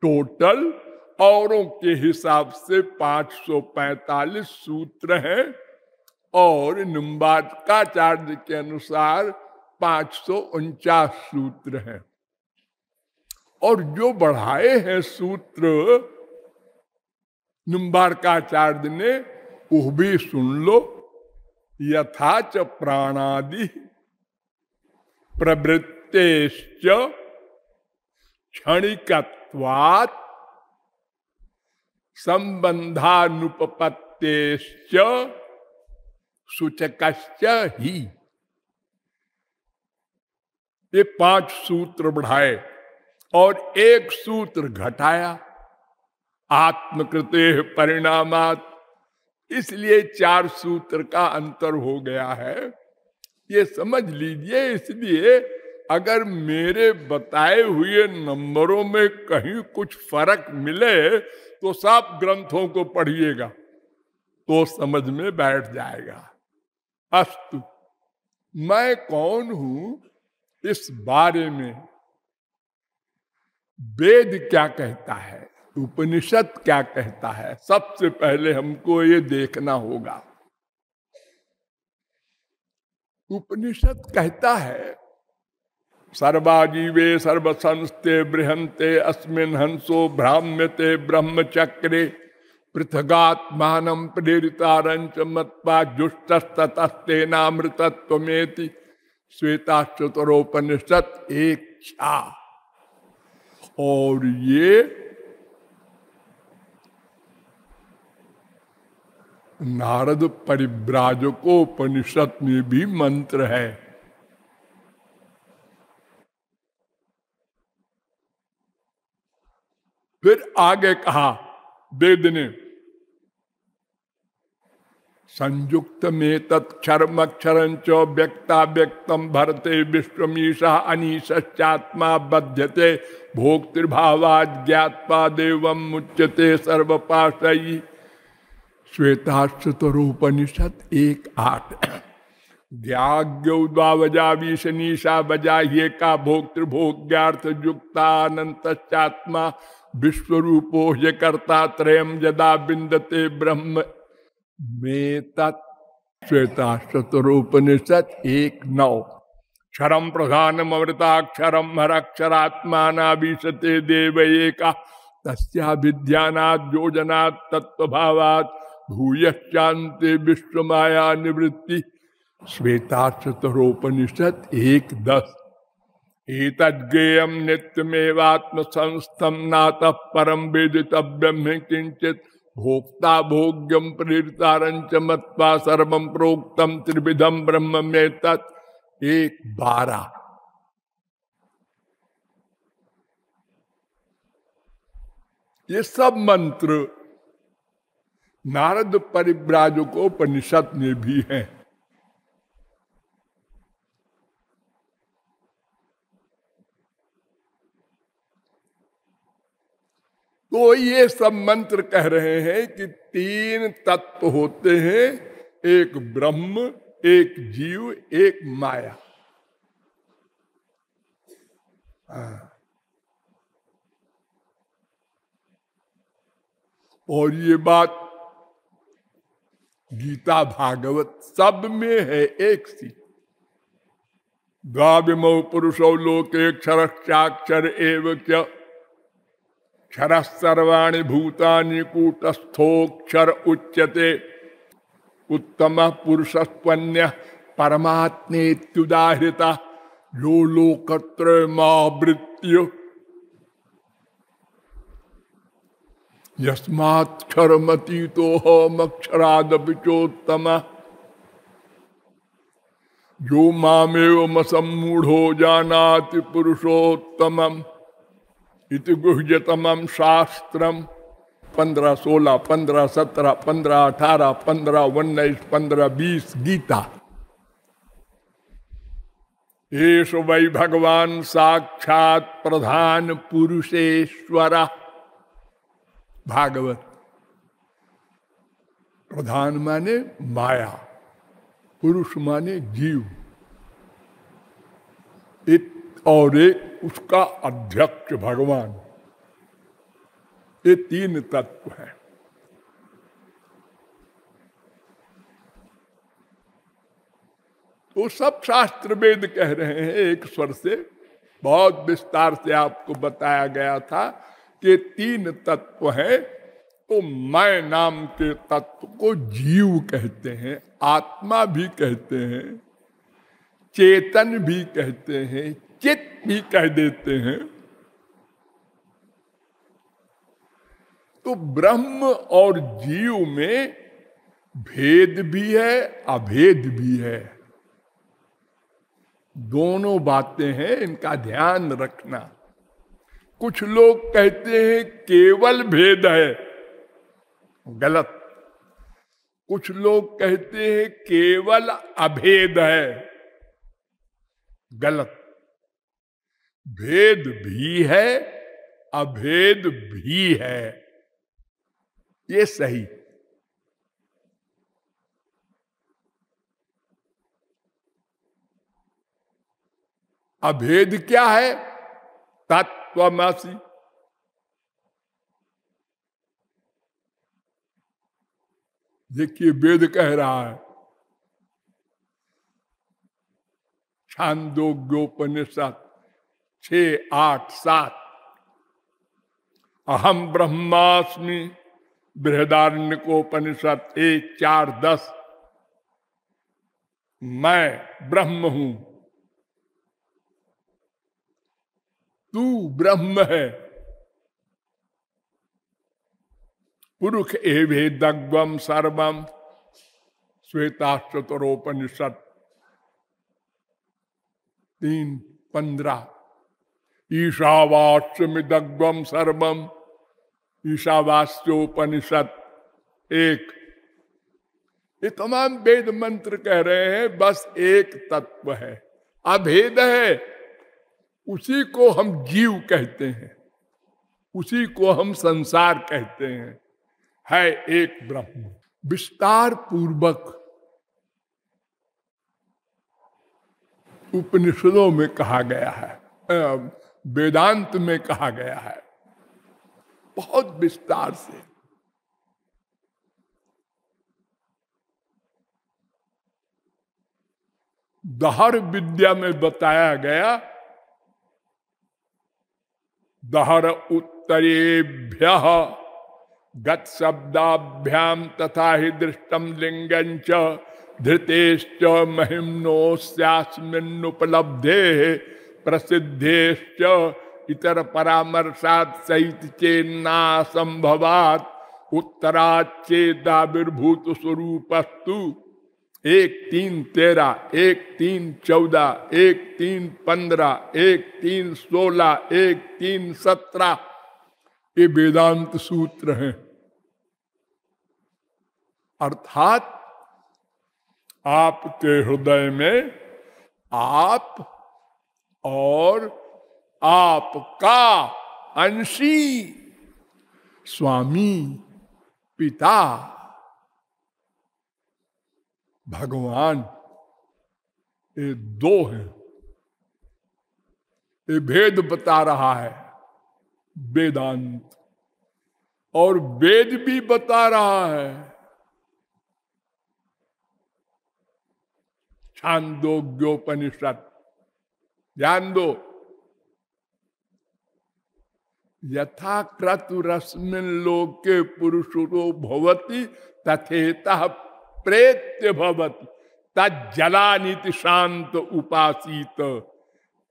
Total औरों के हिसाब से 545 सूत्र हैं और निम्बार्काचार्य के अनुसार 549 सूत्र हैं। और जो बढ़ाए हैं सूत्र निम्बार्काचार्य ने वो भी सुन लो। यथा च प्राणादि प्रवृत्तेश्च क्षणिकत्वात् संबंधानुपपत्तेश्च सूचकश्च ही। ये 5 सूत्र बढ़ाए और एक सूत्र घटाया, आत्मकृते परिणामात्। इसलिए 4 सूत्र का अंतर हो गया है, ये समझ लीजिए। इसलिए अगर मेरे बताए हुए नंबरों में कहीं कुछ फर्क मिले तो सब ग्रंथों को पढ़िएगा तो समझ में बैठ जाएगा। अस्तु, मैं कौन हूं इस बारे में वेद क्या कहता है, उपनिषद क्या कहता है, सबसे पहले हमको ये देखना होगा। उपनिषद कहता है सर्वाजीवे सर्वसंस्ते बृहंते अस्मिन् हंसो भ्राम्यते ब्रह्मचक्रे पृथगात्मानं प्रेरितारंच मत्वा जुष्टस्ततस्तेनामृतत्वमेति। श्वेताश्वतरोपनिषद 1:6। और ये नारद परिव्राजकोपनिषद में भी मंत्र है। फिर आगे कहा वेद ने, संयुक्त में तत्क्षरमक्षरंच व्यक्ता व्यक्तम भरते विश्वमीशा अनीशात्मा बध्यते भोक्तृभावात् ज्ञात्वा देवम मुच्यते सर्वपाशयी। श्वेताश्वतरोपनिषद 1:8। ज्ञाग्यौद्वावजा विशनीशा बजा ये का भोक्तृभोग्यार्थ युक्तानंतश्चात्मा विश्वरूपो ह्य कर्ता त्रयम् यदा बिंदते ब्रह्म में तत्। श्वेताश्वतरोपनिषद 1:9। क्षरम प्रधानम अमृताक्षरम हरक्षरात्मानाभीषते देव एका तस्या विद्यानात् योजनात् तत्वभावात् भूयश्चान्ते विश्वमाया निवृत्ति। श्वेताश्वतरोपनिषद 1:10। एतद्गेयं नित्यमेवात्म संस्थं नातः परं वेदितव्यं हि किंचित् भोक्ता भोग्यं प्रेरितारंच मत्वा सर्वं प्रोक्तं त्रिविधं ब्रह्म में तत्। 1:12। ये सब मंत्र नारद परिव्राजकोपनिषद में भी हैं। तो ये सब मंत्र कह रहे हैं कि 3 तत्व होते हैं, एक ब्रह्म, एक जीव, एक माया। और ये बात गीता भागवत सब में है एक सी। द्वाविमौ पुरुषौ लोके क्षरश्चाक्षर एव च क्षरः सर्वाणि भूतानि कूटस्थोक्षर उच्यते। उत्तमः पुरुषस्त्वन्यः परमात्मेत्युदाहृतः यो लोकत्रयमावृत्य यस्मात्क्षरमतीतोऽहमक्षरादपि चोत्तमः यो मामेवमसम्मूढो जानाति पुरुषोत्तमम् इति गुह्यतमं शास्त्रम। 15, 16, 15, 17, 15, 18, 15, 19, 15, 20 गीता। एष वै भगवान साक्षात प्रधान पुरुषेश्वर। भागवत। प्रधान माने माया, पुरुष माने जीव, और एक उसका अध्यक्ष भगवान। ये तीन तत्व हैं। तो सब शास्त्र वेद कह रहे हैं एक स्वर से। बहुत विस्तार से आपको बताया गया था कि तीन तत्व हैं। तो मैं नाम के तत्व को जीव कहते हैं, आत्मा भी कहते हैं, चेतन भी कहते हैं, चित्त भी कह देते हैं। तो ब्रह्म और जीव में भेद भी है, अभेद भी है। दोनों बातें हैं, इनका ध्यान रखना। कुछ लोग कहते हैं केवल भेद है, गलत। कुछ लोग कहते हैं केवल अभेद है, गलत। भेद भी है, अभेद भी है, ये सही। अभेद क्या है? तत्वमसि। देखिए वेद कह रहा है, छांदोग्योपनिषद 6, 8, 7, अहम ब्रह्मास्मि। बृहदारण्यकोपनिषद 1, 4, 10, मैं ब्रह्म हूं, तू ब्रह्म है। पुरुष एवेदग्वम सर्वम, श्वेताश्वतरोपनिषद 3:15, ईशावास्यमिदग्वम सर्वम, ईशावास्योपनिषद 1। ये तमाम वेद मंत्र कह रहे हैं बस एक तत्व है, अभेद है। उसी को हम जीव कहते हैं, उसी को हम संसार कहते हैं, है एक ब्रह्म। विस्तार पूर्वक उपनिषदों में कहा गया है, वेदांत में कहा गया है, बहुत विस्तार से। दहर विद्या में बताया गया, दहर उत्तरेभ्यः गत शब्दाभ्याम तथा ही दृष्टम लिंगंच धृतेश्च महिम्नोस्यास्मिन्नुपलब्धे प्रसिद्धेश्च इतर परामर्शात् सहित चेन्ना संभवात् उत्तराच्चेदाविर्भूत स्वरूपस्तु 1:3:13, 1:3:14, 1:3:15, 1:3:16, 1:3:17 ये वेदांत सूत्र हैं। अर्थात आपके हृदय में आप और आपका अंशी स्वामी पिता भगवान, ये दो हैं। ये भेद बता रहा है वेदांत, और वेद भी बता रहा है। छांदोग्योपनिषद ध्यान दो, यथा क्रतुरस्मिन् लोके पुरुषो भवति तथेतः प्रेत्य भवति तज्जलानिति शांत उपासीत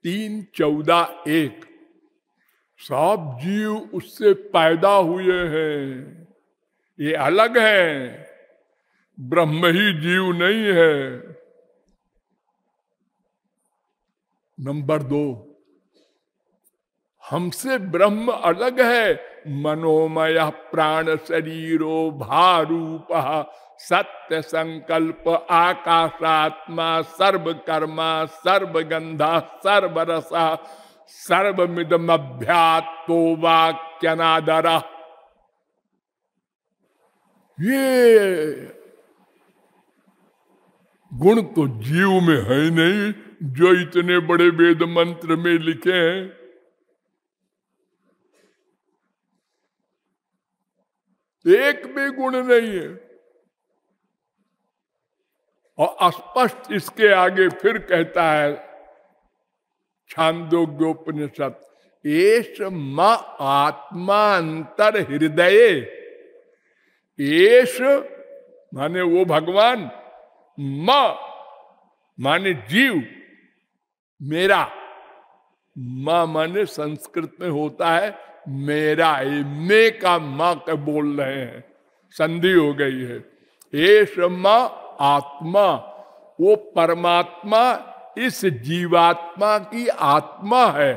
3:14-1। सब जीव उससे पैदा हुए हैं, ये अलग है, ब्रह्म ही जीव नहीं है। नंबर 2, हमसे ब्रह्म अलग है। मनोमय प्राण शरीरो भारूप सत्य संकल्प आकाशात्मा सर्वकर्मा सर्वगंधा सर्वरसा सर्वमिदमभ्यात्तो वाक्यनादरा। ये गुण तो जीव में है नहीं जो इतने बड़े वेद मंत्र में लिखे हैं। एक भी गुण नहीं है। और स्पष्ट इसके आगे फिर कहता है छांदोग्योपनिषद, एष म आत्मा अंतर हृदय। एष माने वो भगवान, म माने जीव मेरा, मां माने संस्कृत में होता है मेरा, ये मे का मां का बोल रहे हैं, संधि हो गई है। एष मां आत्मा, वो परमात्मा इस जीवात्मा की आत्मा है,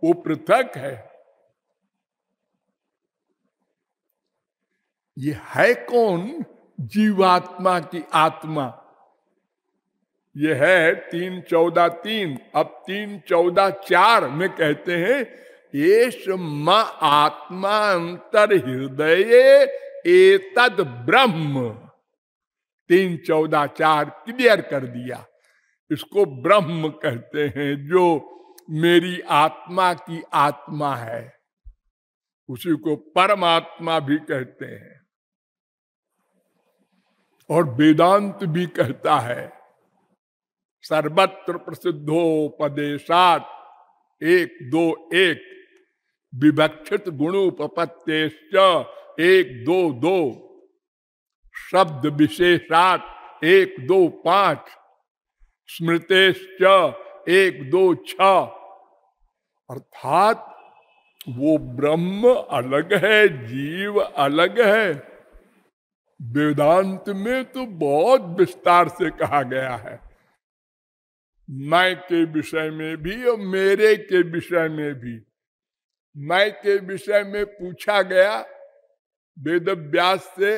वो पृथक है। ये है कौन जीवात्मा की आत्मा? ये है 3:14-3। अब 3:14-4 में कहते हैं एष म आत्मा अंतर हृदय एतद ब्रह्म। 3:14-4 क्लियर कर दिया। इसको ब्रह्म कहते हैं, जो मेरी आत्मा की आत्मा है। उसी को परमात्मा भी कहते हैं। और वेदांत भी कहता है सर्वत्र प्रसिद्धोपदेशात् 1-2-1 विवक्षित गुणोपपत्तेश्च 1-2-2 शब्द विशेषात् 1-2-5 स्मृतेश्च 1-2-6। अर्थात वो ब्रह्म अलग है, जीव अलग है। वेदांत में तो बहुत विस्तार से कहा गया है, मैं के विषय में भी और मेरे के विषय में भी। मैं के विषय में पूछा गया वेद व्यास से,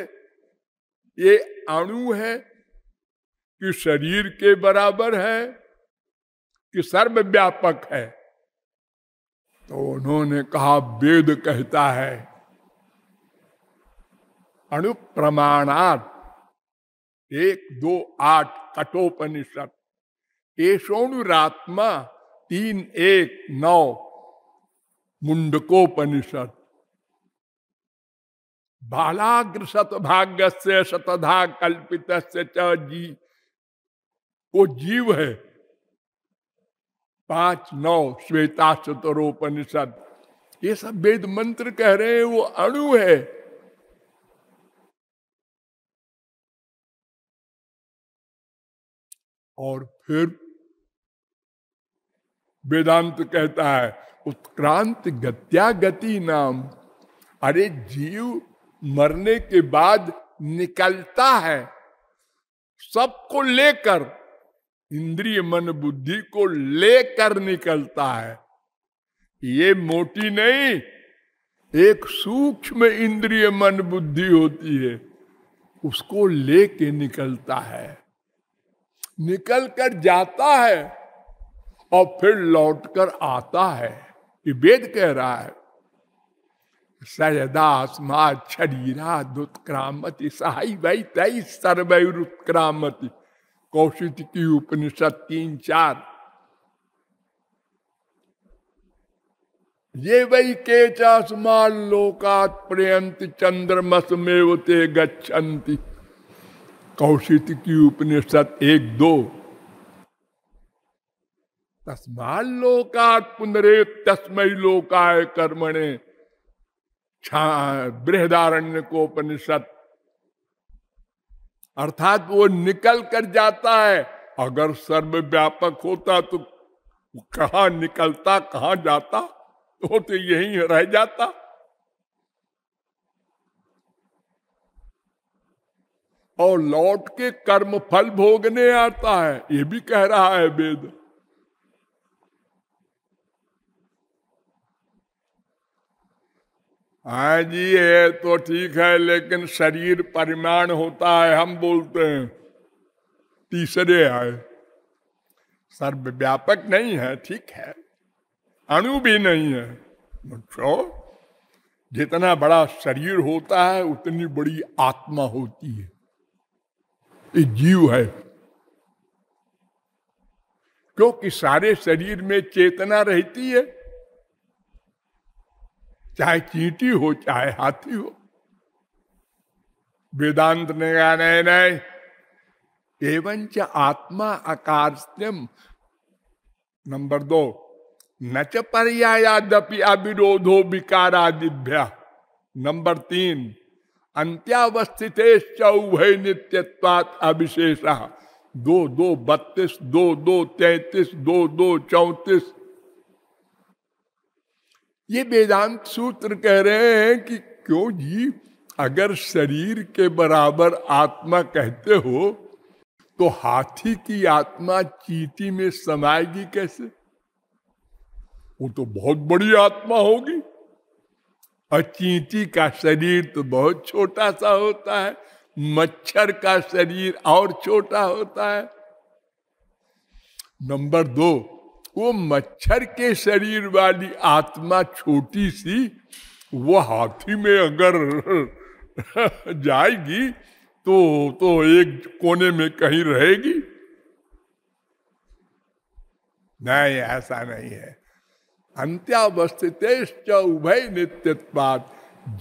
ये अणु है कि शरीर के बराबर है कि सर्वव्यापक है? तो उन्होंने कहा वेद कहता है अणु प्रमाणात् 1-2-8 कठोपनिषद, एषोऽणुरात्मा 3-1-9 मुंडकोपनिषद। बालाग्र शतभाग्यस्य शतधा कल्पितस्य च जी, वो जीव है। 5-9 श्वेताशतरोपनिषद। ये सब वेद मंत्र कह रहे हैं वो अणु है। और फिर वेदांत कहता है उत्क्रांत गत्या गति नाम। अरे जीव मरने के बाद निकलता है, सबको लेकर, इंद्रिय मन बुद्धि को लेकर निकलता है। ये मोटी नहीं, एक सूक्ष्म इंद्रिय मन बुद्धि होती है, उसको लेके निकलता है, निकल कर जाता है और फिर लौटकर आता है। ये वेद कह रहा है सयदास्मात् शरीराद् उत्क्रामति सहाई वै तै सर्वैरुत्क्रामति। कौशिकी उपनिषद 3-4। ये वै केचास्मात् लोकात् प्रयन्ति चंद्रमसमेव ते गच्छन्ति। कौशिकी उपनिषद 1-2। तस्मात् लोकात् पुनरेत तस्मै लोकाय कर्मणे। बृहदारण्यकोपनिषद। अर्थात वो निकल कर जाता है। अगर सर्वव्यापक होता तो कहाँ निकलता कहाँ जाता, तो यहीं रह जाता। और लौट के कर्म फल भोगने आता है, ये भी कह रहा है वेद। हाँ जी, ये तो ठीक है, लेकिन शरीर परिमाण होता है, हम बोलते हैं तीसरे आए, सर्वव्यापक नहीं है, ठीक है, अणु भी नहीं है। तो जितना बड़ा शरीर होता है उतनी बड़ी आत्मा होती है, ये जीव है। क्योंकि सारे शरीर में चेतना रहती है, चाहे चींटी हो चाहे हाथी हो। वेदांत ने कहा नहीं नहीं, एवंच आत्मा अकार्यम। नंबर 2, न च पर्यायादपि अविरोधो विकारादिभ्य। नंबर 3, अंत्यावस्थितेश्च उभय नित्यत्वात् अविशेषः। 2:32, 2:33, 2:34। ये वेदांत सूत्र कह रहे हैं कि क्यों जी, अगर शरीर के बराबर आत्मा कहते हो तो हाथी की आत्मा चींटी में समाएगी कैसे? वो तो बहुत बड़ी आत्मा होगी, और चींटी का शरीर तो बहुत छोटा सा होता है, मच्छर का शरीर और छोटा होता है। नंबर 2, वो मच्छर के शरीर वाली आत्मा छोटी सी, वो हाथी में अगर जाएगी तो एक कोने में कहीं रहेगी? नहीं, ऐसा नहीं है। अंत्यावस्थितेश्च उभय नित्यत्वात्।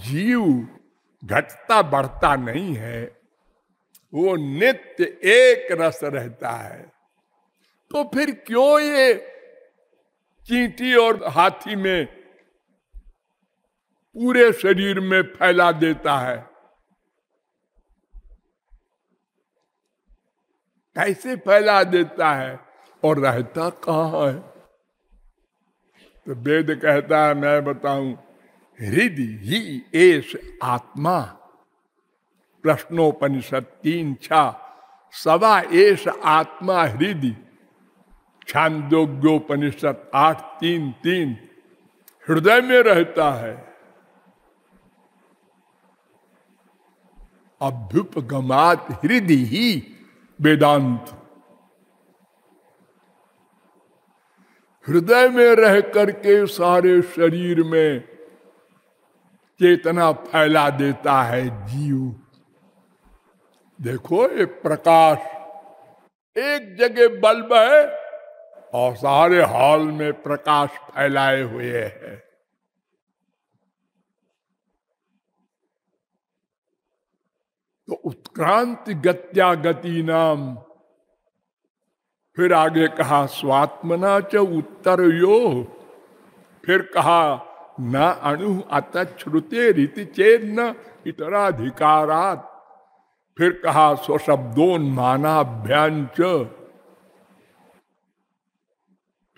जीव घटता बढ़ता नहीं है, वो नित्य एक रस रहता है। तो फिर क्यों ये चींटी और हाथी में पूरे शरीर में फैला देता है? कैसे फैला देता है और रहता कहाँ है? तो वेद कहता है, मैं बताऊं, हृदय ही एष आत्मा। प्रश्नोपनिषद 3:6, सवा एष आत्मा हृदय। छांदोग्योपनिषद 8:3:3, हृदय में रहता है। अभ्युपगमात हृदय ही वेदांत। हृदय में रह करके सारे शरीर में चेतना फैला देता है जीव। देखो, ये प्रकाश एक जगह बल्ब है और सारे हॉल में प्रकाश फैलाए हुए है। तो उत्क्रांति गत्या गति नाम। फिर आगे कहा स्वात्मना च उत्तर यो। फिर कहा न अणु अत श्रुते रीति चेद न इतराधिकारात। फिर कहा स्वशब्दोन्मानाभ्यांच।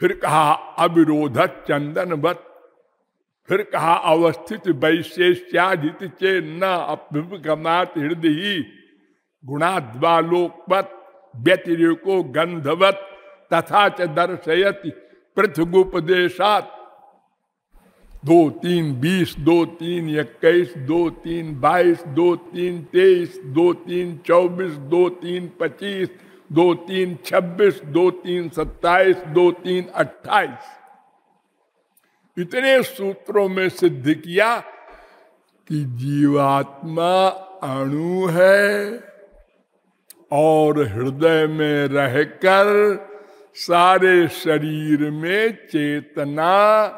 फिर कहा अविरोधत चंदनवत। फिर कहा अवस्थित वैशेष्यादित चेद न अभ्युपगमात हृदय गुणाद्वालोकवत व्यतिरेको गंधवत तथा च दर्शयति पृथ्वुपदेशात। 2:3:20, 2:3:21, 2:3:22, 2:3:23, 2:3:24, 2:3:25, 2:3:26, 2:3:27, 2:3:28। इतने सूत्रों में सिद्ध किया कि जीवात्मा अणु है और हृदय में रहकर सारे शरीर में चेतना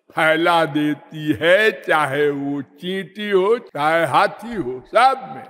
फैला देती है, चाहे वो चींटी हो चाहे हाथी हो, सब में।